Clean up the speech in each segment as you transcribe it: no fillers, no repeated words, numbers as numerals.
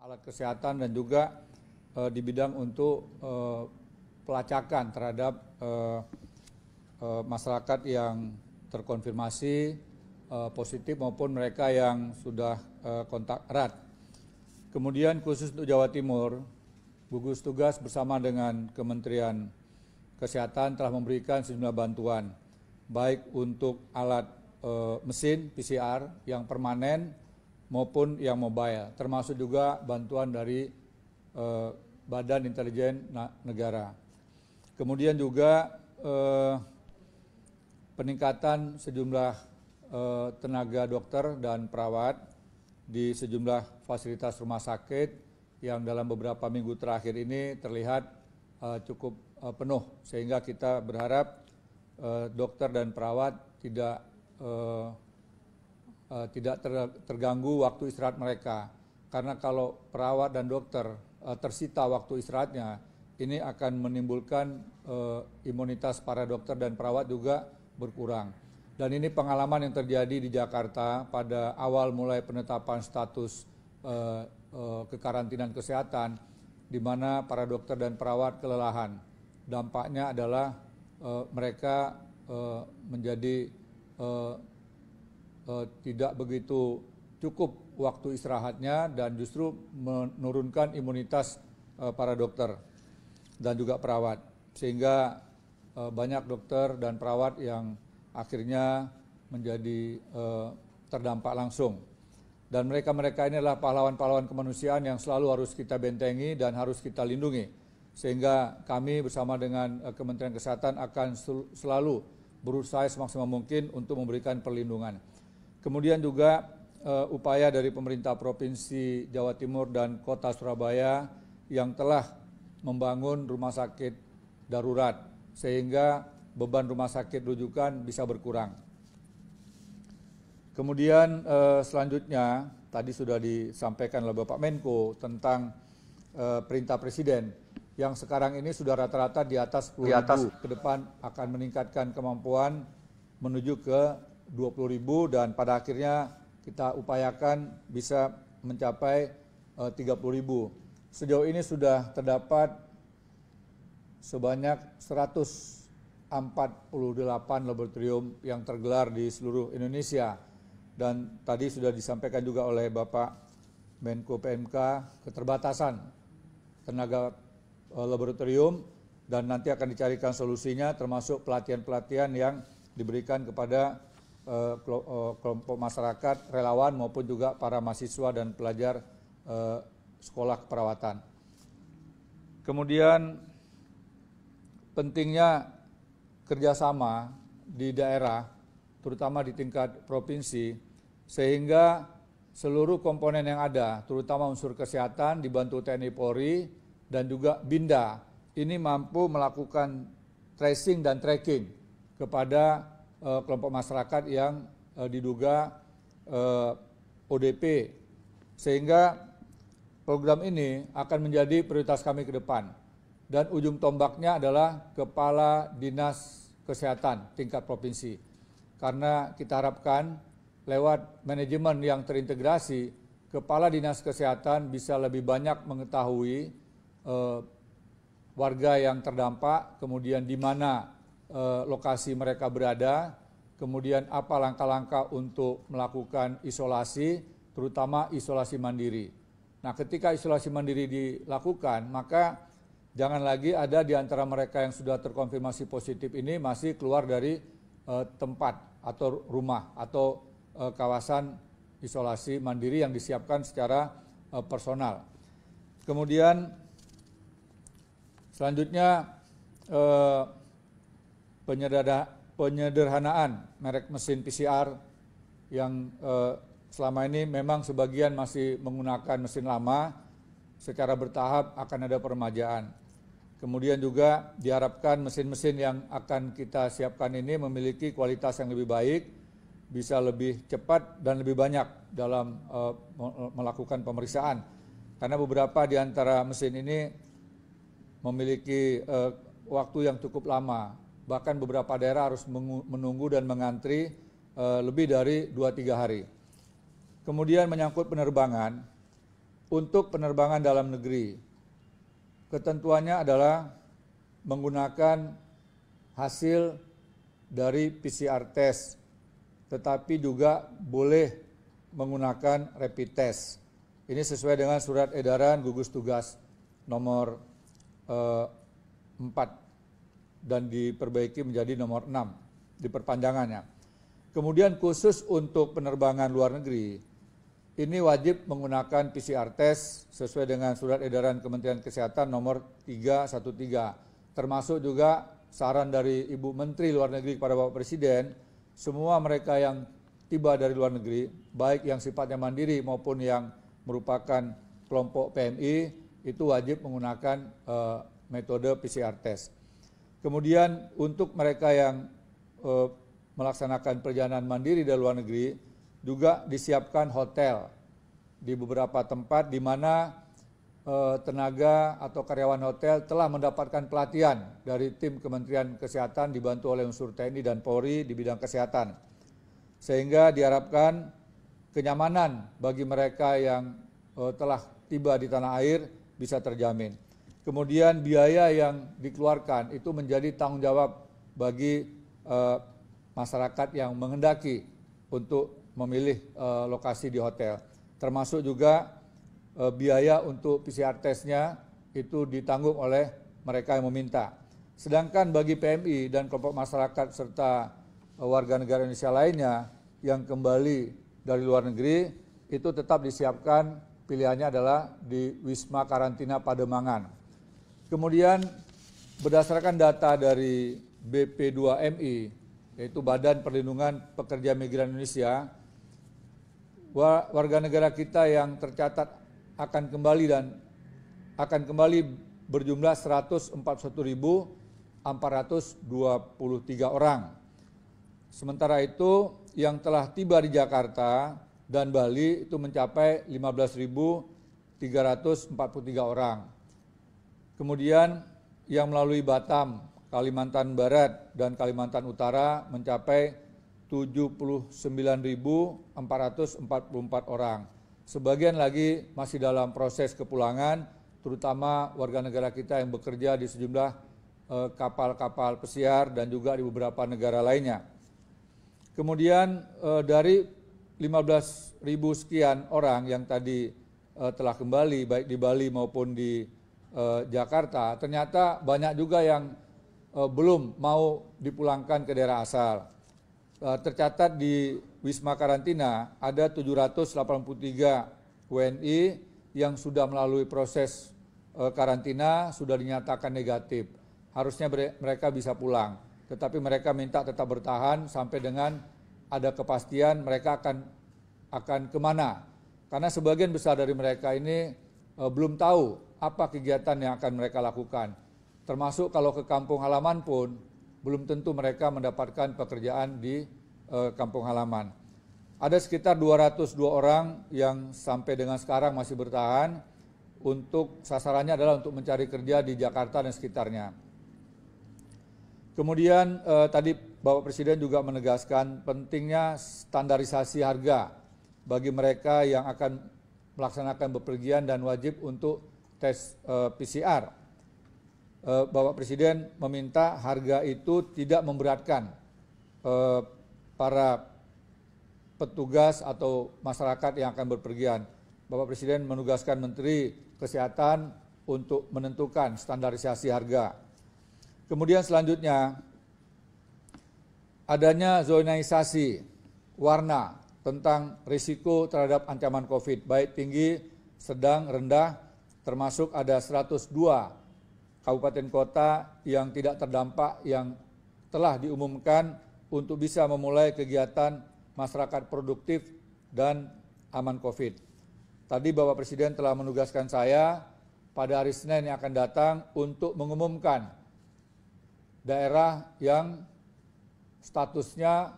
alat kesehatan dan juga di bidang untuk pelacakan terhadap masyarakat yang terkonfirmasi positif maupun mereka yang sudah kontak erat. Kemudian khusus untuk Jawa Timur, gugus tugas bersama dengan Kementerian Kesehatan telah memberikan sejumlah bantuan, baik untuk alat mesin PCR yang permanen maupun yang mobile, termasuk juga bantuan dari Badan Intelijen Negara. Kemudian juga peningkatan sejumlah tenaga dokter dan perawat di sejumlah fasilitas rumah sakit yang dalam beberapa minggu terakhir ini terlihat cukup penuh, sehingga kita berharap dokter dan perawat tidak terganggu waktu istirahat mereka. Karena kalau perawat dan dokter tersita waktu istirahatnya, ini akan menimbulkan imunitas para dokter dan perawat juga berkurang. Dan ini pengalaman yang terjadi di Jakarta pada awal mulai penetapan status kekarantinaan kesehatan, di mana para dokter dan perawat kelelahan. Dampaknya adalah mereka menjadi tidak begitu cukup waktu istirahatnya dan justru menurunkan imunitas para dokter dan juga perawat, sehingga banyak dokter dan perawat yang akhirnya menjadi terdampak langsung. Dan mereka-mereka ini adalah pahlawan-pahlawan kemanusiaan yang selalu harus kita bentengi dan harus kita lindungi, sehingga kami bersama dengan Kementerian Kesehatan akan selalu berusaha semaksimal mungkin untuk memberikan perlindungan. Kemudian juga upaya dari pemerintah Provinsi Jawa Timur dan Kota Surabaya yang telah membangun rumah sakit darurat, sehingga beban rumah sakit rujukan bisa berkurang. Kemudian selanjutnya tadi sudah disampaikan oleh Bapak Menko tentang perintah Presiden yang sekarang ini sudah rata-rata di atas 10.000, ke depan akan meningkatkan kemampuan menuju ke 20.000 dan pada akhirnya kita upayakan bisa mencapai 30.000. Sejauh ini sudah terdapat sebanyak 148 laboratorium yang tergelar di seluruh Indonesia. Dan tadi sudah disampaikan juga oleh Bapak Menko PMK keterbatasan tenaga laboratorium, dan nanti akan dicarikan solusinya, termasuk pelatihan-pelatihan yang diberikan kepada kelompok masyarakat, relawan maupun juga para mahasiswa dan pelajar sekolah keperawatan. Kemudian pentingnya kerjasama di daerah, terutama di tingkat provinsi, sehingga seluruh komponen yang ada, terutama unsur kesehatan dibantu TNI Polri dan juga Binda, ini mampu melakukan tracing dan tracking kepada kelompok masyarakat yang diduga ODP, sehingga program ini akan menjadi prioritas kami ke depan. Dan ujung tombaknya adalah Kepala Dinas Kesehatan tingkat provinsi. Karena kita harapkan lewat manajemen yang terintegrasi, Kepala Dinas Kesehatan bisa lebih banyak mengetahui warga yang terdampak, kemudian di mana lokasi mereka berada, kemudian apa langkah-langkah untuk melakukan isolasi, terutama isolasi mandiri. Nah, ketika isolasi mandiri dilakukan, maka jangan lagi ada di antara mereka yang sudah terkonfirmasi positif ini masih keluar dari tempat atau rumah atau kawasan isolasi mandiri yang disiapkan secara personal. Kemudian selanjutnya penyederhanaan merek mesin PCR yang selama ini memang sebagian masih menggunakan mesin lama, secara bertahap akan ada peremajaan. Kemudian juga diharapkan mesin-mesin yang akan kita siapkan ini memiliki kualitas yang lebih baik, bisa lebih cepat dan lebih banyak dalam melakukan pemeriksaan. Karena beberapa di antara mesin ini memiliki waktu yang cukup lama. Bahkan beberapa daerah harus menunggu dan mengantri lebih dari 2-3 hari. Kemudian menyangkut penerbangan, untuk penerbangan dalam negeri, ketentuannya adalah menggunakan hasil dari PCR test, tetapi juga boleh menggunakan rapid test. Ini sesuai dengan surat edaran gugus tugas nomor 4 dan diperbaiki menjadi nomor 6 di perpanjangannya. Kemudian khusus untuk penerbangan luar negeri, ini wajib menggunakan PCR test sesuai dengan surat edaran Kementerian Kesehatan nomor 313. Termasuk juga saran dari Ibu Menteri Luar Negeri kepada Bapak Presiden, semua mereka yang tiba dari luar negeri, baik yang sifatnya mandiri maupun yang merupakan kelompok PMI, itu wajib menggunakan metode PCR test. Kemudian untuk mereka yang melaksanakan perjalanan mandiri dari luar negeri, juga disiapkan hotel di beberapa tempat di mana tenaga atau karyawan hotel telah mendapatkan pelatihan dari tim Kementerian Kesehatan dibantu oleh unsur TNI dan Polri di bidang kesehatan. Sehingga diharapkan kenyamanan bagi mereka yang telah tiba di tanah air bisa terjamin. Kemudian biaya yang dikeluarkan itu menjadi tanggung jawab bagi masyarakat yang menghendaki untuk memilih lokasi di hotel. Termasuk juga biaya untuk PCR testnya itu ditanggung oleh mereka yang meminta. Sedangkan bagi PMI dan kelompok masyarakat serta warga negara Indonesia lainnya yang kembali dari luar negeri, itu tetap disiapkan, pilihannya adalah di Wisma Karantina Pademangan. Kemudian berdasarkan data dari BP2MI, yaitu Badan Perlindungan Pekerja Migran Indonesia, warga negara kita yang tercatat akan kembali berjumlah 141.423 orang. Sementara itu yang telah tiba di Jakarta dan Bali itu mencapai 15.343 orang. Kemudian yang melalui Batam, Kalimantan Barat dan Kalimantan Utara mencapai 79.444 orang. Sebagian lagi masih dalam proses kepulangan, terutama warga negara kita yang bekerja di sejumlah kapal-kapal pesiar dan juga di beberapa negara lainnya. Kemudian dari 15.000 sekian orang yang tadi telah kembali baik di Bali maupun di Jakarta, ternyata banyak juga yang belum mau dipulangkan ke daerah asal. Tercatat di Wisma Karantina ada 783 WNI yang sudah melalui proses karantina, sudah dinyatakan negatif. Harusnya mereka bisa pulang, tetapi mereka minta tetap bertahan sampai dengan ada kepastian mereka akan kemana. Karena sebagian besar dari mereka ini belum tahu apa kegiatan yang akan mereka lakukan. Termasuk kalau ke kampung halaman pun belum tentu mereka mendapatkan pekerjaan di kampung halaman. Ada sekitar 202 orang yang sampai dengan sekarang masih bertahan, untuk sasarannya adalah untuk mencari kerja di Jakarta dan sekitarnya. Kemudian tadi Bapak Presiden juga menegaskan pentingnya standarisasi harga bagi mereka yang akan melaksanakan bepergian dan wajib untuk tes PCR. Bapak Presiden meminta harga itu tidak memberatkan para petugas atau masyarakat yang akan berpergian. Bapak Presiden menugaskan Menteri Kesehatan untuk menentukan standarisasi harga. Kemudian selanjutnya, adanya zonisasi warna tentang risiko terhadap ancaman COVID, baik tinggi, sedang, rendah, termasuk ada 102 kabupaten kota yang tidak terdampak yang telah diumumkan untuk bisa memulai kegiatan masyarakat produktif dan aman COVID. Tadi Bapak Presiden telah menugaskan saya pada hari Senin yang akan datang untuk mengumumkan daerah yang statusnya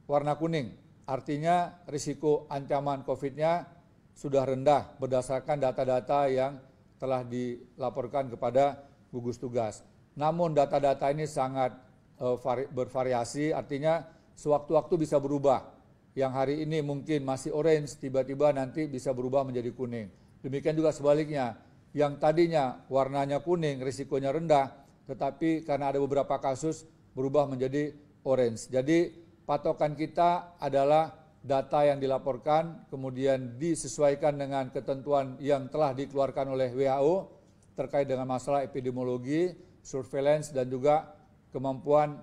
warna kuning, artinya risiko ancaman COVID-nya sudah rendah berdasarkan data-data yang telah dilaporkan kepada gugus tugas. Namun data-data ini sangat bervariasi, artinya sewaktu-waktu bisa berubah. Yang hari ini mungkin masih orange, tiba-tiba nanti bisa berubah menjadi kuning. Demikian juga sebaliknya, yang tadinya warnanya kuning, risikonya rendah, tetapi karena ada beberapa kasus berubah menjadi orange. Jadi patokan kita adalah data yang dilaporkan, kemudian disesuaikan dengan ketentuan yang telah dikeluarkan oleh WHO terkait dengan masalah epidemiologi, surveillance, dan juga kemampuan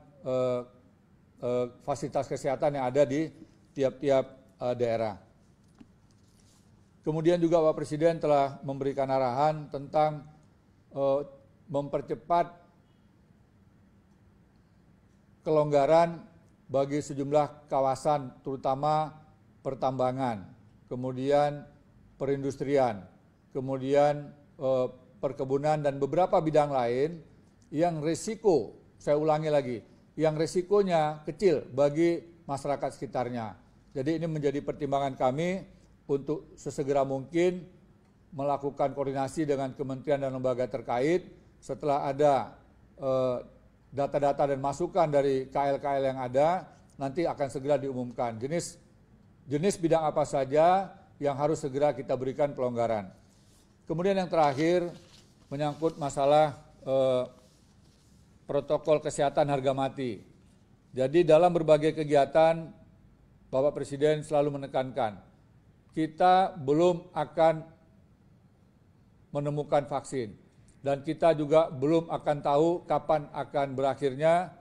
fasilitas kesehatan yang ada di tiap-tiap daerah. Kemudian juga Bapak Presiden telah memberikan arahan tentang mempercepat kelonggaran bagi sejumlah kawasan, terutama pertambangan, kemudian perindustrian, kemudian perkebunan dan beberapa bidang lain yang risiko, saya ulangi lagi, yang risikonya kecil bagi masyarakat sekitarnya. Jadi ini menjadi pertimbangan kami untuk sesegera mungkin melakukan koordinasi dengan kementerian dan lembaga terkait setelah ada data-data dan masukan dari KL-KL yang ada, nanti akan segera diumumkan jenis bidang apa saja yang harus segera kita berikan pelonggaran. Kemudian yang terakhir menyangkut masalah protokol kesehatan harga mati. Jadi dalam berbagai kegiatan Bapak Presiden selalu menekankan kita belum akan menemukan vaksin dan kita juga belum akan tahu kapan akan berakhirnya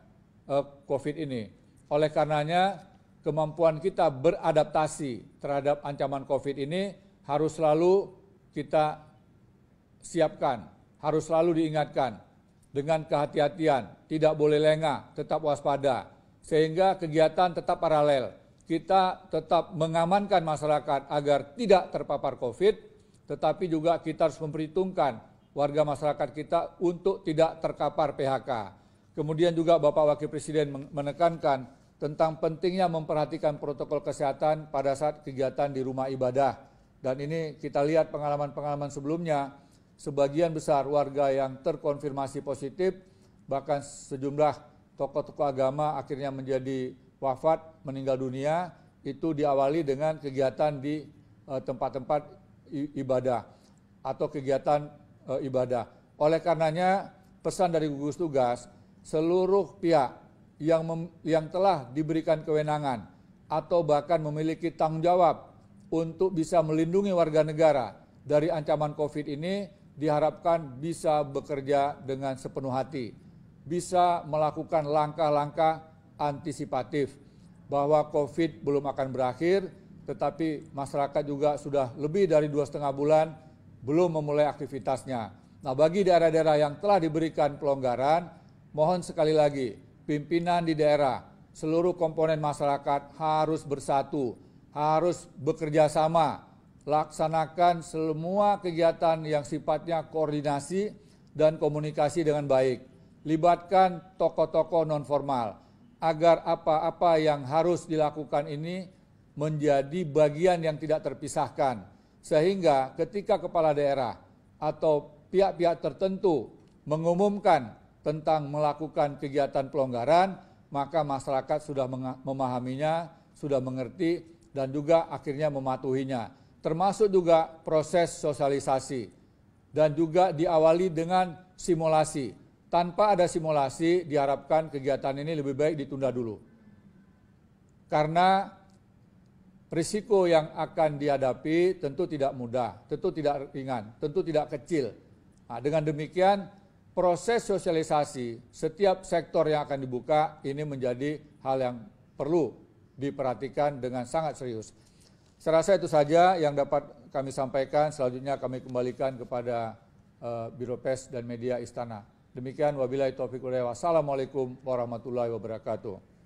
COVID ini. Oleh karenanya kemampuan kita beradaptasi terhadap ancaman COVID ini harus selalu kita siapkan, harus selalu diingatkan dengan kehati-hatian, tidak boleh lengah, tetap waspada, sehingga kegiatan tetap paralel. Kita tetap mengamankan masyarakat agar tidak terpapar COVID, tetapi juga kita harus memperhitungkan warga masyarakat kita untuk tidak terkapar PHK. Kemudian juga Bapak Wakil Presiden menekankan tentang pentingnya memperhatikan protokol kesehatan pada saat kegiatan di rumah ibadah. Dan ini kita lihat pengalaman-pengalaman sebelumnya, sebagian besar warga yang terkonfirmasi positif, bahkan sejumlah tokoh-tokoh agama akhirnya menjadi wafat, meninggal dunia, itu diawali dengan kegiatan di tempat-tempat ibadah atau kegiatan ibadah. Oleh karenanya pesan dari gugus tugas, seluruh pihak yang telah diberikan kewenangan atau bahkan memiliki tanggung jawab untuk bisa melindungi warga negara dari ancaman COVID ini diharapkan bisa bekerja dengan sepenuh hati, bisa melakukan langkah-langkah antisipatif bahwa COVID belum akan berakhir, tetapi masyarakat juga sudah lebih dari 2,5 bulan belum memulai aktivitasnya. Nah, bagi daerah-daerah yang telah diberikan pelonggaran, mohon sekali lagi pimpinan di daerah, seluruh komponen masyarakat harus bersatu, harus bekerja sama, laksanakan semua kegiatan yang sifatnya koordinasi dan komunikasi dengan baik. Libatkan tokoh-tokoh non-formal, agar apa-apa yang harus dilakukan ini menjadi bagian yang tidak terpisahkan. Sehingga ketika kepala daerah atau pihak-pihak tertentu mengumumkan tentang melakukan kegiatan pelonggaran, maka masyarakat sudah memahaminya, sudah mengerti, dan juga akhirnya mematuhinya. Termasuk juga proses sosialisasi, dan juga diawali dengan simulasi. Tanpa ada simulasi, diharapkan kegiatan ini lebih baik ditunda dulu. Karena risiko yang akan dihadapi tentu tidak mudah, tentu tidak ringan, tentu tidak kecil. Nah, dengan demikian, proses sosialisasi setiap sektor yang akan dibuka ini menjadi hal yang perlu diperhatikan dengan sangat serius. Saya rasa itu saja yang dapat kami sampaikan. Selanjutnya kami kembalikan kepada Biro Pers dan Media Istana. Demikian, wabillahi taufiq wal hidayah. Wassalamualaikum warahmatullahi wabarakatuh.